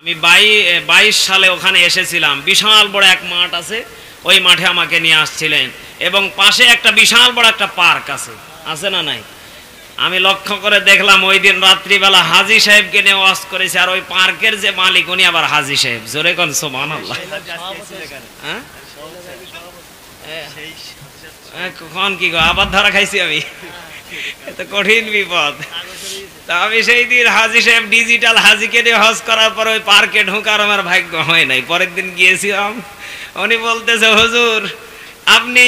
আমি 22 সালে ওখানে এসেছিলাম। বিশাল বড় এক মাঠ আছে, ওই মাঠে আমাকে নিয়ে আসছিলেন এবং পাশে একটা বিশাল বড় একটা পার্ক আছে না নাই? আমি লক্ষ্য করে দেখলাম ওই দিন রাত্রিবেলা হাজী সাহেবকে নিয়ে ওয়াজ করেছে, আর ওই পার্কের যে মালিক উনি আবার হাজী সাহেব। জোরে কোন সুবহানাল্লাহ। কখন কি গো আবার ধরা খাইছি আমি, এত কঠিন বিপদ। তা আমি সেই দিন হাজী সাহেব ডিজিটাল হাজীকে দিয়ে হজ করার পর ওই পার্কে ঢোকার আমার ভাগ্য হয় নাই। পরের দিন গিয়েছিলাম, উনি বলতেছে হুজুর আপনি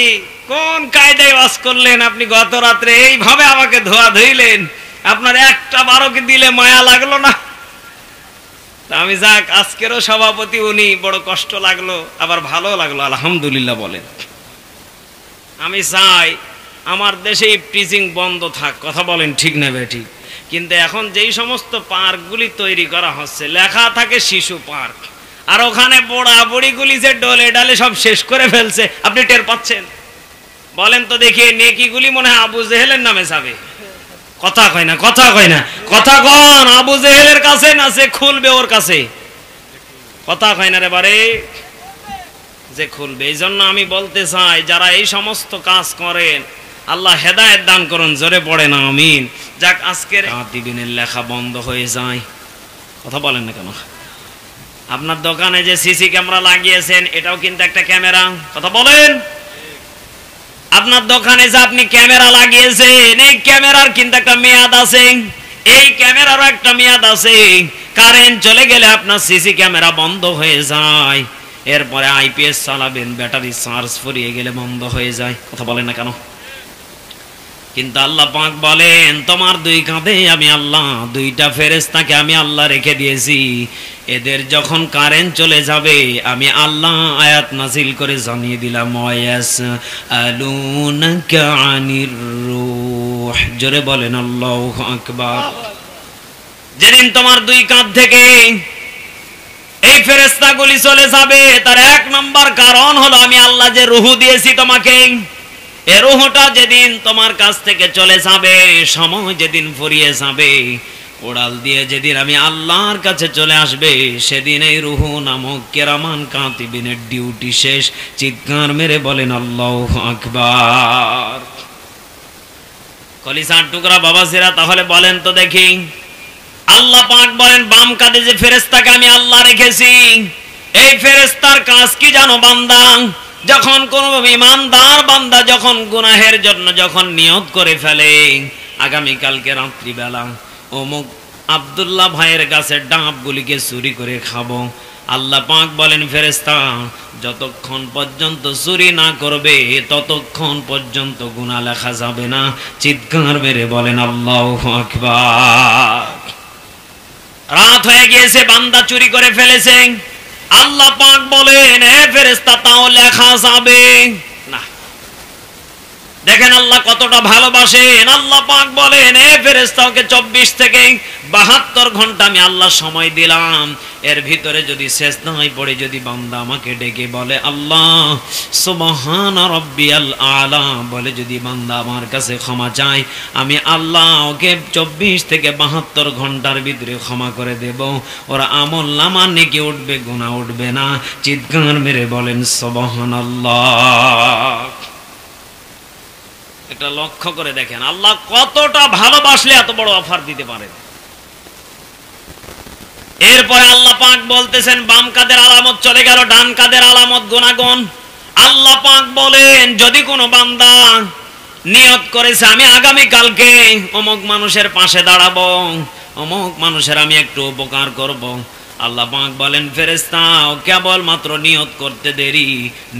কোন কায়দায় ওয়াজ করলেন, আপনি গত রাত্রে এইভাবে আমাকে ধোয়া ধুইলেন, আপনার একটা বারোকে দিলে মায়া লাগলো না? তা আমি যাক, আজকেরও সভাপতি উনি, বড় কষ্ট লাগলো আবার ভালো লাগলো, আলহামদুলিল্লাহ বলেন। আমি চাই আমার দেশে টিচিং বন্ধ থাক, কথা বলেন ঠিক না ঠিক? কিন্তু এখন যেই সমস্ত পার্কগুলি তৈরি করা হচ্ছে, লেখা থাকে শিশু পার্ক, আর ওখানে বুড়া বুড়িগুলি যে ডলে ডালে সব শেষ করে ফেলছে, আপনি টের পাচ্ছেন? বলেন তো দেখি, নেকিগুলি মনে হয় আবু জেহেলের নামে যাবে। কথা কয় না, কথা কয় না, কথা কন। আবু জেহেলের কাছে না, সে খুলবে ওর কাছে। কথা কয় না রে বারে, যে খুলবে। এই জন্য আমি বলতে চাই, যারা এই সমস্ত কাজ করেন আল্লাহ হেদায়েত দান করুন, জোরে পড়ে না আমিন। যাক, আজকের দিনের লেখা বন্ধ হয়ে যায়। কথা বলেন না কেন? আপনার দোকানে যে সিসি ক্যামেরা লাগিয়েছেন, এটাও কিন্তু একটা ক্যামেরা। কথা বলেন। আপনার দোকানে যে আপনি ক্যামেরা লাগিয়েছেন, এই ক্যামেরার কিন্তু একটা মেয়াদ আছে, এই ক্যামেরারও একটা মেয়াদ আছে। কারেন্ট চলে গেলে আপনার সিসি ক্যামেরা বন্ধ হয়ে যায়, এরপরে আইপিএস চালাবেন, ব্যাটারি চার্জ ফুরিয়ে গেলে বন্ধ হয়ে যায়। কথা বলেন না কেন? কিন্তু আল্লাহ পাক বলেন, তোমার দুই কাঁধে আমি আল্লাহ দুইটা ফেরেশতাকে আমি আল্লাহ রেখে দিয়েছি, এদের যখন কারেন্ট চলে যাবে আমি আল্লাহ আয়াত নাজিল করে জানিয়ে দিলাম, ওয়ায়াসআলুনাকা আনির রূহ। জোরে বলেন আল্লাহু আকবার। যেদিন তোমার দুই কাঁধ থেকে এই ফেরেশতাগুলি চলে যাবে, তার এক নম্বর কারণ হলো আমি আল্লাহ যে রূহ দিয়েছি তোমাকে, এই রূহটা যেদিন তোমার কাছ থেকে চলে যাবে, সময় যেদিন ফুরিয়ে যাবে, ওড়াল দিয়ে যেদিন আমি আল্লাহর কাছে চলে আসবে, সেদিন এই রূহ নামক কেরামান কাতিবিনের ডিউটি শেষ। চিৎকার মেরে বলেন আল্লাহু আকবার। কলিজার টুকরা বাবাজিরা, তাহলে বলেন তো দেখি, আল্লাহ পাক বলেন বাম কাঁধে যে ফেরেশতাকে আমি আল্লাহ রেখেছি, এই ফেরেশতার কাজ কি জানো বান্দা? যখন কোন ঈমানদার বান্দা যখন গুনাহের জন্য যখন নিয়ত করে ফেলে, আগামী কালকে রাত্রিবেলা অমুক আব্দুল্লাহ ভাইয়ের গাছের ডাবগুলিকে চুরি করে খাবো, আল্লাহ পাক বলেন ফেরেশতা যতক্ষণ পর্যন্ত চুরি না করবে ততক্ষণ পর্যন্ত গুনাহ লেখা যাবে না। চিৎকার মেরে বলেন আল্লাহু আকবার। রাত হয়ে গিয়েছে, বান্দা চুরি করে ফেলেছে, আল্লাহ পাক বলেন হে ফেরেশতা তাও লেখা যাবে না। দেখেন আল্লাহ কতটা ভালোবাসেন। আল্লাহ পাক বলেন হে ফেরেশতা ওকে 24 থেকে 72 ঘন্টা আমি আল্লাহ সময় দিলাম, এর ভিতরে যদি সেজদায় পড়ে যদি বান্দা আমাকে ডেকে বলে আল্লাহ সুবহান রাব্বিয়াল আলা, বলে যদি বান্দা আমার কাছে ক্ষমা চায়, আমি আল্লাহ ওকে 24 থেকে 72 ঘন্টার ভিতরে ক্ষমা করে দেব। ওর আমল নামা নেকি উঠবে, গুনাহ উঠবে না। চিৎকার মেরে বলেন সুবহানাল্লাহ। এটা লক্ষ্য করে দেখেন আল্লাহ কতটা ভালোবাসলে এত বড় অফার দিতে পারেন। এরপরে আল্লাহ পাক বলতেছেন বাম কাদের আলামত চলে গেল, ডান কাদের আলামত গুনাহগান। আল্লাহ পাক বলেন যদি কোনো বান্দা নিয়ত করেছে আমি আগামী কালকে অমুক মানুষের পাশে দাঁড়াবো, অমুক মানুষের আমি একটু উপকার করব, আল্লাহ পাক বলেন ফেরেশতা কেবল মাত্র নিয়ত করতে দেরি,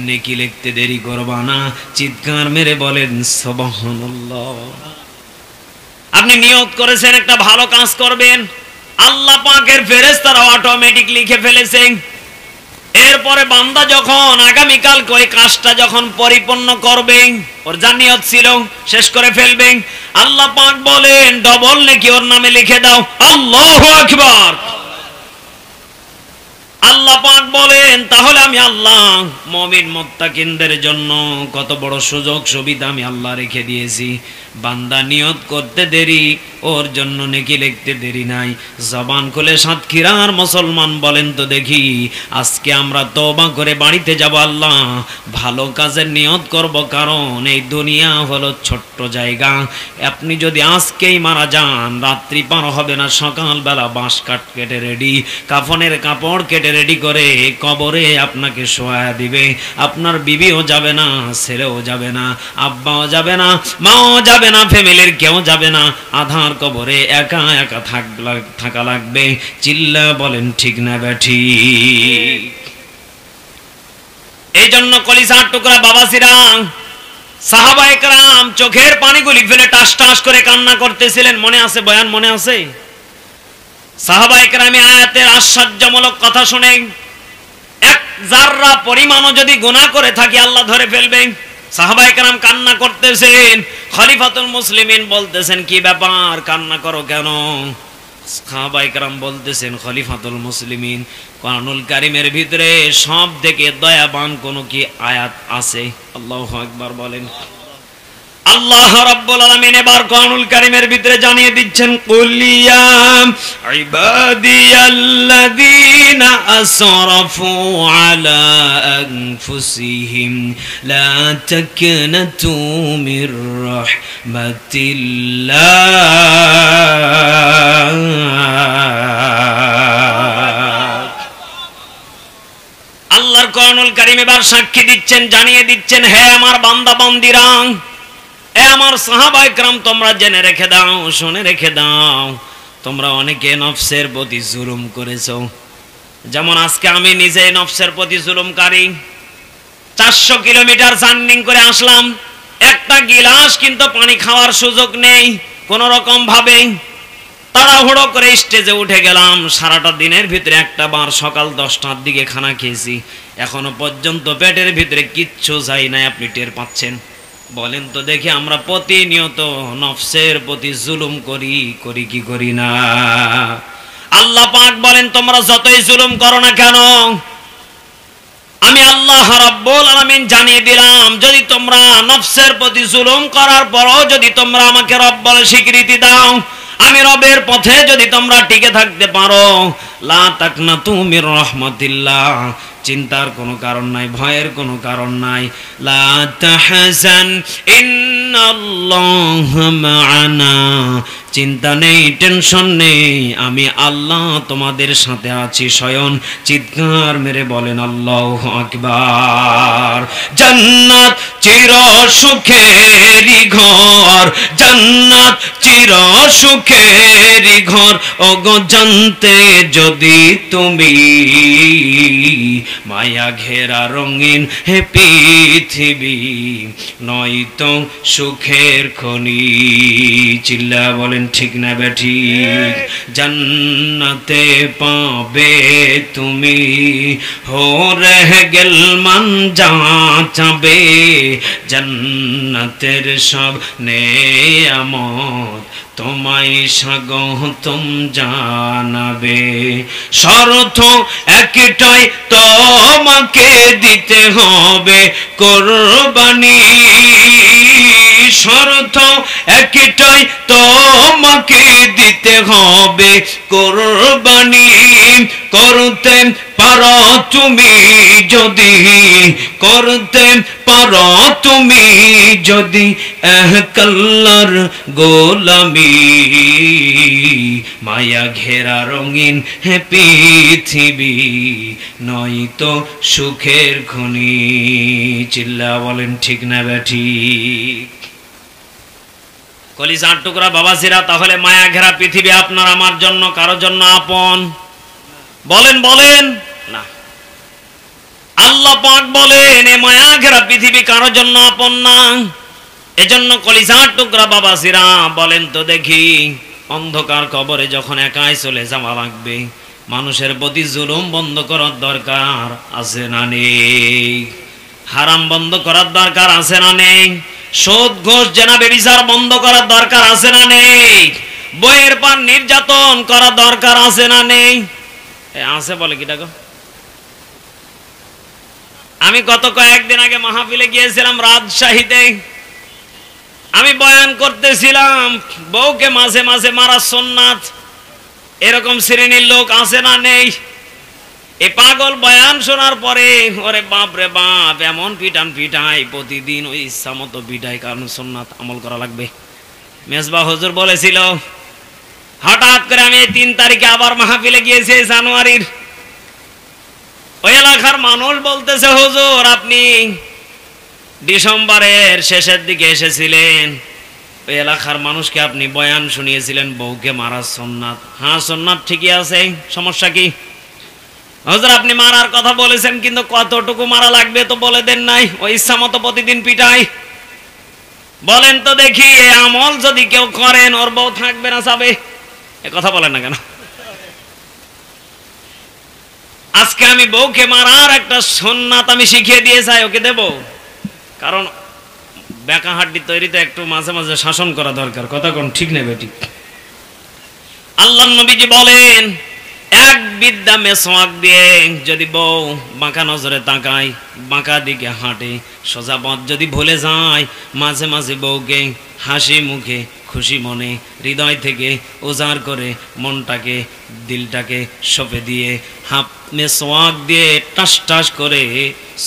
নেকি লিখতে দেরি করবা না। চিৎকার মেরে বলেন সুবহানাল্লাহ। আপনি নিয়ত করেছেন একটা ভালো কাজ করবেন, আল্লাহ পাকের ফেরেশতারা অটোমেটিক লিখে ফেলেছেন। এরপরে বান্দা যখন আগামী কাল ওই কাজটা যখন পরিপূর্ণ করবে, ওর যা নিয়ত ছিল শেষ করে ফেলবে, আল্লাহ পাক বলেন ডবল নেকি ওর নামে লিখে দাও। আল্লাহু আকবার। আল্লাহ পাক বলেন তাহলে আমি আল্লাহ মুমিন মুত্তাকিনদের জন্য কত বড় সুযোগ সুবিধা আমি আল্লাহ রেখে দিয়েছি। বান্দা নিয়ত করতে দেরি, ওর জন্য নেকি লিখতে দেরি নাই। জবান খুলে সাতক্ষীরার মুসলমান বলেন তো দেখি, আজকে আমরা তওবা করে বাড়িতে যাব, আল্লাহ ভালো কাজের নিয়ত করব, কারণ এই দুনিয়া হলো ছোট্ট জায়গা। আপনি যদি আজকেই মারা যান, রাত্রি পার হবে না, সকালবেলা বাঁশ কাঠ কেটে রেডি, কাফনের কাপড় কেটে রেডি করে কবরে আপনাকে শোয়া দিবে। আপনার বিবিও যাবে না, ছেলেও যাবে না, আব্বাও যাবে না, মাও যাবে না, ফ্যামিলির কেউ যাবে না। আধার কবরে একা একা থাকা লাগবে। চিল্লা বলেন ঠিক না ব্যাঠি? এই জন্য কলিজার টুকরা বাবাসিরা, সাহাবায়ে কেরাম চোখের পানিগুলি ফেলে টাস টাস করে কান্না করতেছিলেন। মনে আছে বয়ান? মনে আছে? সাহাবায়ে কেরাম আয়াতের আশ্চর্যমূলক কথা শুনে এক জাররা পরিমাণও যদি গুনাহ করে থাকি আল্লাহ ধরে ফেলবেন। সাহাবায়ে কেরাম কান্না করতেছেন। খলিফাতুল মুসলিমিন বলতেছেন, কি ব্যাপার, কান্না করো কেন? সাহাবায়ে কেরাম বলতেছেন, খলিফাতুল মুসলিমিন, কোরআনুল কারীমের ভিতরে সব থেকে দয়াবান কোন কি আয়াত আছে? আল্লাহু আকবার বলেন। আল্লাহ রাব্বুল আলামিন এবার কোরআনুল কারীমের ভিতরে জানিয়ে দিচ্ছেন, কুলিয়া ইবাদিয়াল্লাযীনা আসরাফু আলা আনফুসিহিম লা তাকনাতু মির রাহমাতিল্লাহ। আল্লাহর কোরআনুল কারীম এবার সাক্ষী দিচ্ছেন, জানিয়ে দিচ্ছেন, হে আমার বান্দা বান্দিরা, এ আমার সাহাবায়ে কেরাম, তোমরা জেনে রেখে দাও, শুনে রেখে দাও, তোমরা অনেকে নফসের প্রতি জুলুম করেছো। যেমন আজকে আমি নিজে নফসের প্রতি জুলুমকারী। 400 কিলোমিটার জার্নি করে আসলাম, একটা গিলাস কিন্তু পানি খাওয়ার সুযোগ নেই কোন রকম ভাবে। তাড়াহুড়ো করে স্টেজে উঠে গেলাম। সারাটা দিনের ভিতরে একটা বার সকাল 10টার দিকে খানা খেয়েছি, এখনো পর্যন্ত পেটের ভিতরে কিচ্ছু যায় না। আপনি টের পাচ্ছেন? বলেন তো দেখি, আমরা প্রতিনিয়ত নফসের প্রতি জুলুম করি কি করি না? আল্লাহ পাক বলেন, তোমরা যতই জুলুম করো না কেন, আমি আল্লাহ রাব্বুল আলামিন জানিয়ে দিলাম, যদি তোমরা নফসের প্রতি জুলুম করার পরও যদি তোমরা আমাকে রব বলে স্বীকৃতি দাও, আমি রবের পথে যদি তোমরা টিকে থাকতে পারো, লা তাকনাতু মির রাহমাতিল্লাহ, চিন্তার কোনো কারণ নাই, ভয়ের কোনো কারণ নাই। লা তাহজান ইন্নাল্লাহা মা'ানা, চিন্তা নেই, টেনশন নেই, আমি আল্লাহ তোমাদের সাথে আছি স্বয়ং। চিৎকার মেরে বলেন আল্লাহু আকবার। জান্নাত চির সুখেরই ঘর, জান্নাত চির সুখেরই ঘর, ওগো জানতে যদি তুমি, মায়া ঘেরা রঙিন হে পৃথিবী, নয়তো সুখের খনি। চিল্লা বলেন ঠিক না বেঠি? জান্নাতে পাবে তুমি, হো রহ গেল মান যা চাবে, জান্নাতের সব নেয়ামত তোমায় স্বাগতম জানাবে। শর্ত একটাই, তোমাকে দিতে হবে কুরবানি। শর্ত একটাই, তোমাকে দিতে হবে কুরবানি। করতে পারো তুমি যদি, করতে পারো তুমি যদি এক আল্লাহর গোলামি, মায়া ঘেরা রঙিন হে পৃথিবী, নয়তো সুখের খনি। চিল্লা বলেন ঠিক না বেঠি? কলিজার টুকরা বাবাজিরা, তাহলে মায়া ঘেরা পৃথিবী আপনার আমার জন্য কারোর জন্য আপন? বলেন বলেন না। আল্লাহ পাক বলেন, এ মায়া ঘেরা পৃথিবী কারোর জন্য আপন না। এজন্য কলিজার টুকরা বাবাজিরা, বলেন তো দেখি, অন্ধকার কবরে যখন একাই চলে যাওয়া লাগবে, মানুষের প্রতি জুলুম বন্ধ করার দরকার আছে না নেই? হারাম বন্ধ করার দরকার আছে না নেই? সুদ ঘুষ জেনা ব্যভিচার বন্ধ করার দরকার আছে না নেই? বইয়ের পর নির্যাতন করার দরকার আছে না নেই? আছে বলে কি দেখো। আমি গত কয়েকদিন আগে মাহফিলে গিয়েছিলাম রাজশাহীতে। আমি বয়ান করতেছিলাম বউকে মাঝে মাঝে মারা সুন্নাত। এরকম শ্রেণীর লোক আছে না নেই? এই পাগল বয়ান শোনার পরে ওরে বাপ রে বাপ, এমন পিটান পিটাই প্রতিদিন, ওই ইচ্ছা মতো পিটাই, কারণ সুন্নাত আমল করা লাগবে। মেজবা হুজুর বলেছিল, হঠাৎ করে আমি 3 তারিখে আবার মাহফিলে গিয়েছি জানুয়ারির। ওই এলাকার মানুষ বলতেছে, হুজুর আপনি ডিসেম্বরের শেষের দিকে এসেছিলেন, ওই এলাকার মানুষকে আপনি বয়ান শুনিয়েছিলেন বউকে মারা সুন্নাত। হ্যাঁ সুন্নাত ঠিকই আছে, সমস্যা কি? হুজুর আপনি মারার কথা বলেছেন, কিন্তু কতটুকু মারা লাগবে তো বলে দেন নাই, ওই ইচ্ছা মতো প্রতিদিন পিটাই। বলেন তো দেখি, এই আমল যদি কেউ করেন ওর বউ থাকবে না যাবে? এ কথা বলেন না কেন? আজকে আমি বউকে মারার একটা সুন্নাত আমি শিখিয়ে দিয়ে যাই, ওকে দেব। কারণ বেকা হাড্ডি তৈরিতে একটু মাঝে মাঝে শাসন করা দরকার। কথা কোন ঠিক নেই বেটি? আল্লাহর নবীজি বলেন, এক বিদ্যা মেসওয়াক দিয়ে যদি বউ বাঁকা নজরে তাকায়, বাঁকা দিকে হাঁটে, সোজা পথ যদি ভুলে যায়, মাঝে মাঝে বউকে হাসি মুখে খুশি মনে হৃদয় থেকে উজাড় করে মনটাকে দিলটাকে সঁপে দিয়ে হাফ মেসওয়াক দিয়ে টাস টাস করে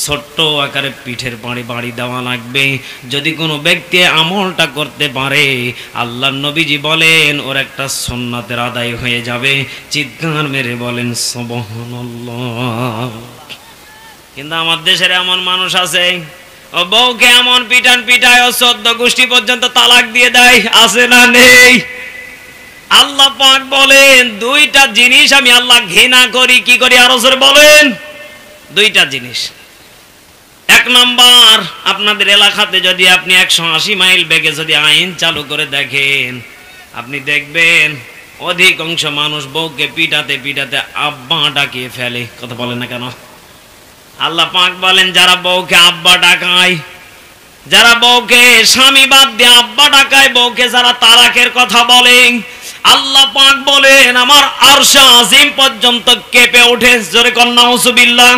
ছোট্ট আকারে পিঠের বাড়ি বাড়ি দেওয়া লাগবে। যদি কোনো ব্যক্তি আমলটা করতে পারে, আল্লাহর নবীজি বলেন ওর একটা সুন্নাতের আদায় হয়ে যাবে। চিৎকার মেরে বলেন সুবহানাল্লাহ। কিন্তু আমার দেশের এমন মানুষ আছে, ও বউকে এমন পিটান পিটায়, ও 14 গোষ্ঠী পর্যন্ত তালাক দিয়ে দেয়। আছে না নেই? আল্লাহ পাক বলেন, 2টা জিনিস আমি আল্লাহ ঘৃণা করি। কি করি আরো জোরে বলেন? 2টা জিনিস। 1 নাম্বার, আপনাদের এলাকাতে যদি আপনি 180 মাইল বেগে যদি আইন চালু করে দেখেন, আপনি দেখবেন অধিকাংশ মানুষ বউকে পিটাতে পিটাতে আব্বা ডাকিয়ে ফেলে। কথা বলেন না কেন? আল্লাহ পাক বলেন, যারা বউকে আব্বা ডাকায়, যারা বউকে স্বামী বাদ দিয়ে আব্বা ডাকায়, বউকে যারা তালাকের কথা বলে, আল্লাহ পাক বলেন আমার আরশে আজিম পর্যন্ত কেঁপে ওঠে। জোরে কর নাউজুবিল্লাহ।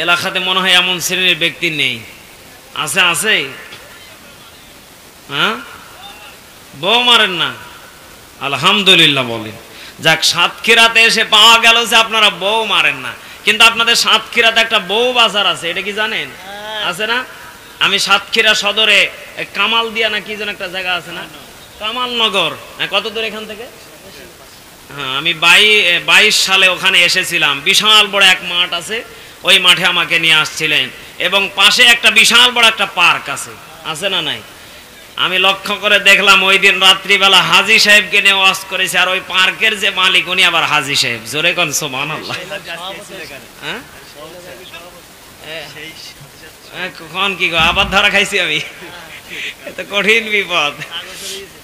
এলাকাতে মনে হয় এমন শ্রেণীর ব্যক্তি নেই। আছে? আছে? হ্যাঁ, বউ মারেন না? আলহামদুলিল্লাহ বলেন। যাক, সাতক্ষীরাতে এসে পাওয়া গেল যে আপনারা বউ মারেন না, কিন্তু আপনাদের সাতক্ষীরাতে একটা বউ বাজার আছে, এটা কি জানেন? আছে না? আমি সাতক্ষীরা সদরে কামাল দিয়া না কি যেন একটা জায়গা আছে না, কামালনগর, কত দূর এখান থেকে? হ্যাঁ, আমি 22 সালে ওখানে এসেছিলাম। বিশাল বড় এক মাঠ আছে, ওই মাঠে আমাকে নিয়ে আসছিলেন, এবং পাশে একটা বিশাল বড় একটা পার্ক আছে। আছে না নাই? আমি লক্ষ্য করে দেখলাম ওই দিন রাত্রিবেলা হাজী সাহেবকে নিয়ে ওয়াজ করেছে, আর ওই পার্কের যে মালিক উনি আবার হাজী সাহেব। জোরে কোন সুবহানাল্লাহ। হ্যাঁ, কখন কি গো, আবার ধরা খাইছি আমি, এত কঠিন বিপদ।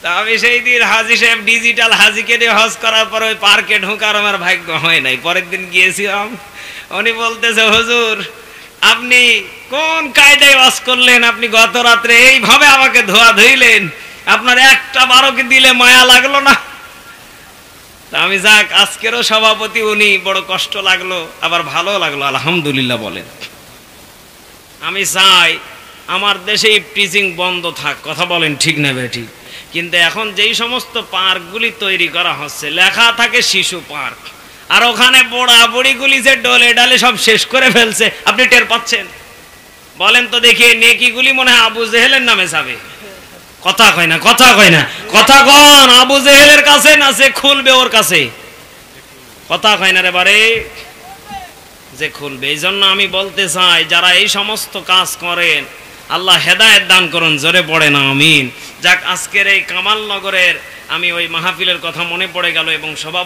তা আমি সেই দিন হাজী সাহেব ডিজিটাল হাজীকে নিয়ে হজ করার পর ওই পার্কে ঢোকার আমার ভাগ্য হয় নাই। পরের দিন গিয়েছিলাম, উনি বলতেছে, হুজুর আপনি কোন কায়দায় ওয়াজ করলেন? আপনি গত রাত্রে এইভাবে আমাকে ধোয়া ধুইলেন, আপনার একটা বারোকে দিলে মায়া লাগলো না? তা আমি যাক, আজকেরও সভাপতি উনি, বড় কষ্ট লাগলো আবার ভালো লাগলো, আলহামদুলিল্লাহ বলেন। আমি চাই আমার দেশে টিচিং বন্ধ থাক। কথা বলেন ঠিক না বেটি? কিন্তু এখন যেই সমস্ত পার্কগুলি তৈরি করা হচ্ছে, লেখা থাকে শিশু পার্ক, আর ওখানে বুড়া বুড়িগুলি যে ডলে ডালে সব শেষ করে ফেলছে, আপনি টের পাচ্ছেন? বলেন তো দেখি, নেকিগুলি মনে হয় আবু জেহেলের নামে যাবে। কথা কয় না, কথা কয় না, কথা কন। আবু জেহেলের কাছে না, সে খুলবে ওর কাছে। কথা কয় না রে বারে, যে খুলবে। এই জন্য আমি বলতে চাই, যারা এই সমস্ত কাজ করেন আল্লাহ হেদায়েত দান করুন। জোরে পড়ে না আমিন। যাক, আজকের এই কামালনগরের আমি ওই মাহফিলের কথা মনে পড়ে গেল, এবং সভা